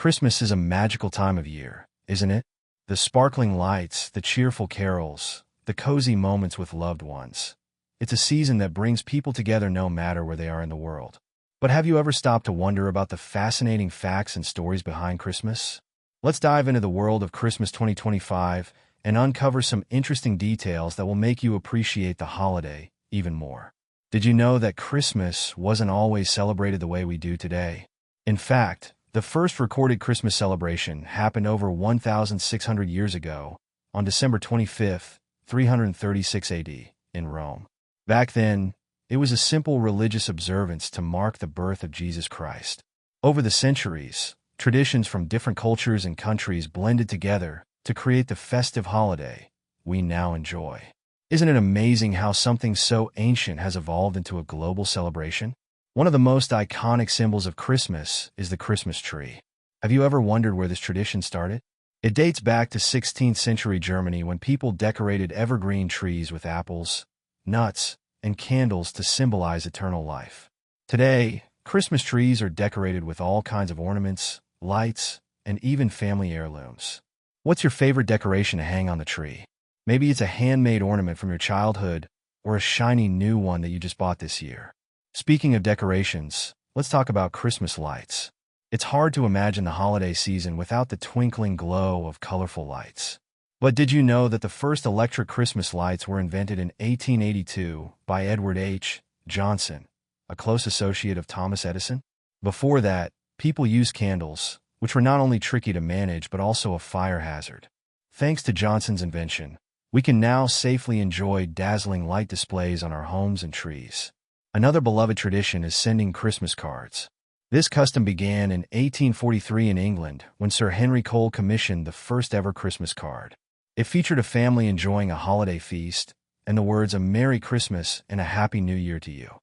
Christmas is a magical time of year, isn't it? The sparkling lights, the cheerful carols, the cozy moments with loved ones. It's a season that brings people together no matter where they are in the world. But have you ever stopped to wonder about the fascinating facts and stories behind Christmas? Let's dive into the world of Christmas 2025 and uncover some interesting details that will make you appreciate the holiday even more. Did you know that Christmas wasn't always celebrated the way we do today? In fact, the first recorded Christmas celebration happened over 1,600 years ago, on December 25, 336 AD, in Rome. Back then, it was a simple religious observance to mark the birth of Jesus Christ. Over the centuries, traditions from different cultures and countries blended together to create the festive holiday we now enjoy. Isn't it amazing how something so ancient has evolved into a global celebration? One of the most iconic symbols of Christmas is the Christmas tree. Have you ever wondered where this tradition started? It dates back to 16th century Germany when people decorated evergreen trees with apples, nuts, and candles to symbolize eternal life. Today, Christmas trees are decorated with all kinds of ornaments, lights, and even family heirlooms. What's your favorite decoration to hang on the tree? Maybe it's a handmade ornament from your childhood or a shiny new one that you just bought this year. Speaking of decorations, let's talk about Christmas lights. It's hard to imagine the holiday season without the twinkling glow of colorful lights. But did you know that the first electric Christmas lights were invented in 1882 by Edward H. Johnson, a close associate of Thomas Edison? Before that, people used candles, which were not only tricky to manage but also a fire hazard. Thanks to Johnson's invention, we can now safely enjoy dazzling light displays on our homes and trees. Another beloved tradition is sending Christmas cards. This custom began in 1843 in England when Sir Henry Cole commissioned the first ever Christmas card. It featured a family enjoying a holiday feast and the words "A Merry Christmas and a Happy New Year to you."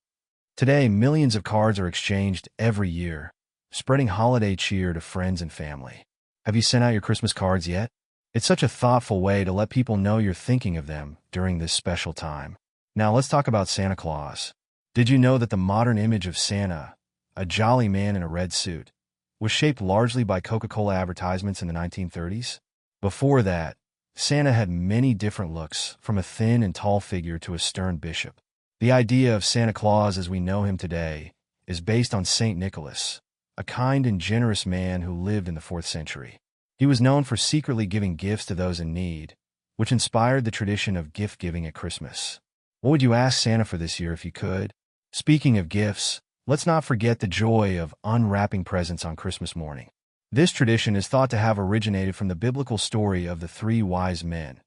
Today, millions of cards are exchanged every year, spreading holiday cheer to friends and family. Have you sent out your Christmas cards yet? It's such a thoughtful way to let people know you're thinking of them during this special time. Now let's talk about Santa Claus. Did you know that the modern image of Santa, a jolly man in a red suit, was shaped largely by Coca-Cola advertisements in the 1930s? Before that, Santa had many different looks, from a thin and tall figure to a stern bishop. The idea of Santa Claus as we know him today is based on Saint Nicholas, a kind and generous man who lived in the 4th century. He was known for secretly giving gifts to those in need, which inspired the tradition of gift-giving at Christmas. What would you ask Santa for this year if you could? Speaking of gifts, let's not forget the joy of unwrapping presents on Christmas morning. This tradition is thought to have originated from the biblical story of the 3 wise men,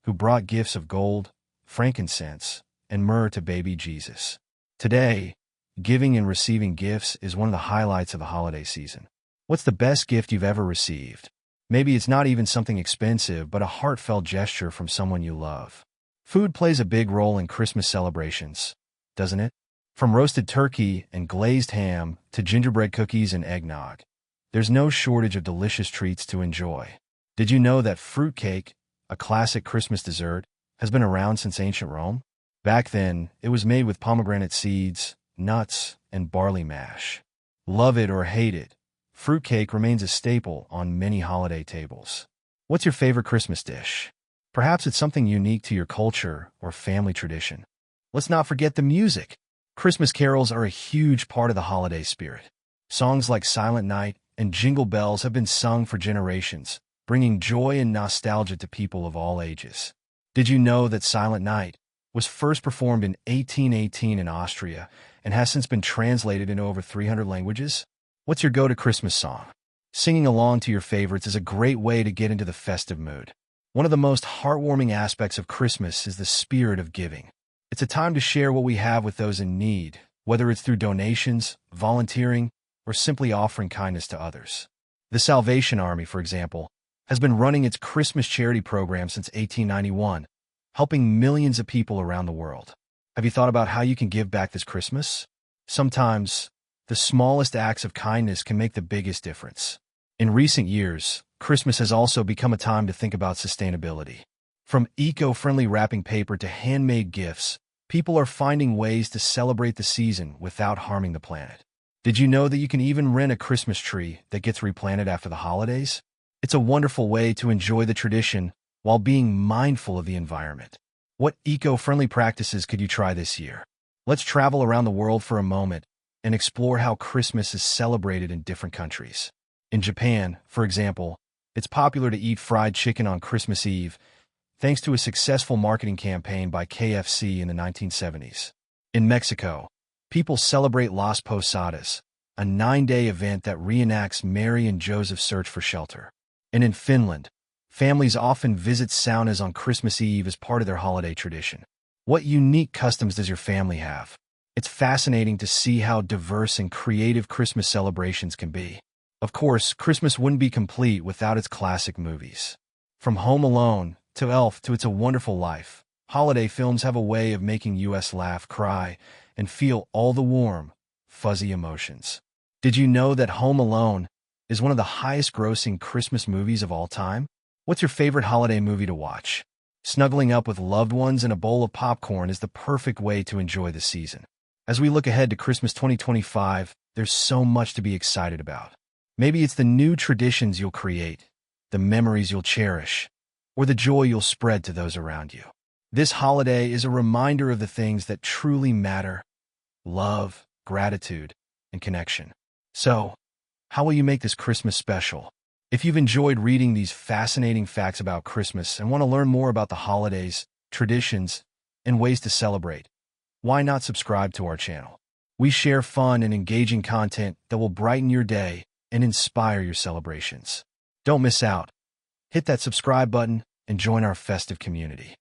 who brought gifts of gold, frankincense, and myrrh to baby Jesus. Today, giving and receiving gifts is one of the highlights of the holiday season. What's the best gift you've ever received? Maybe it's not even something expensive, but a heartfelt gesture from someone you love. Food plays a big role in Christmas celebrations, doesn't it? From roasted turkey and glazed ham to gingerbread cookies and eggnog, there's no shortage of delicious treats to enjoy. Did you know that fruitcake, a classic Christmas dessert, has been around since ancient Rome? Back then, it was made with pomegranate seeds, nuts, and barley mash. Love it or hate it, fruitcake remains a staple on many holiday tables. What's your favorite Christmas dish? Perhaps it's something unique to your culture or family tradition. Let's not forget the music. Christmas carols are a huge part of the holiday spirit. Songs like Silent Night and Jingle Bells have been sung for generations, bringing joy and nostalgia to people of all ages. Did you know that Silent Night was first performed in 1818 in Austria and has since been translated into over 300 languages? What's your go-to Christmas song? Singing along to your favorites is a great way to get into the festive mood. One of the most heartwarming aspects of Christmas is the spirit of giving. It's a time to share what we have with those in need, whether it's through donations, volunteering, or simply offering kindness to others. The Salvation Army, for example, has been running its Christmas charity program since 1891, helping millions of people around the world. Have you thought about how you can give back this Christmas? Sometimes, the smallest acts of kindness can make the biggest difference. In recent years, Christmas has also become a time to think about sustainability. From eco-friendly wrapping paper to handmade gifts, people are finding ways to celebrate the season without harming the planet. Did you know that you can even rent a Christmas tree that gets replanted after the holidays? It's a wonderful way to enjoy the tradition while being mindful of the environment. What eco-friendly practices could you try this year? Let's travel around the world for a moment and explore how Christmas is celebrated in different countries. In Japan, for example, it's popular to eat fried chicken on Christmas Eve, thanks to a successful marketing campaign by KFC in the 1970s. In Mexico, people celebrate Las Posadas, a 9-day event that reenacts Mary and Joseph's search for shelter. And in Finland, families often visit saunas on Christmas Eve as part of their holiday tradition. What unique customs does your family have? It's fascinating to see how diverse and creative Christmas celebrations can be. Of course, Christmas wouldn't be complete without its classic movies. From Home Alone to Elf to It's a Wonderful Life, holiday films have a way of making us laugh, cry, and feel all the warm, fuzzy emotions. Did you know that Home Alone is one of the highest-grossing Christmas movies of all time? What's your favorite holiday movie to watch? Snuggling up with loved ones and a bowl of popcorn is the perfect way to enjoy the season. As we look ahead to Christmas 2025, there's so much to be excited about. Maybe it's the new traditions you'll create, the memories you'll cherish, or the joy you'll spread to those around you. This holiday is a reminder of the things that truly matter: love, gratitude, and connection. So, how will you make this Christmas special? If you've enjoyed reading these fascinating facts about Christmas and want to learn more about the holidays, traditions, and ways to celebrate, why not subscribe to our channel? We share fun and engaging content that will brighten your day and inspire your celebrations. Don't miss out. Hit that subscribe button and join our festive community.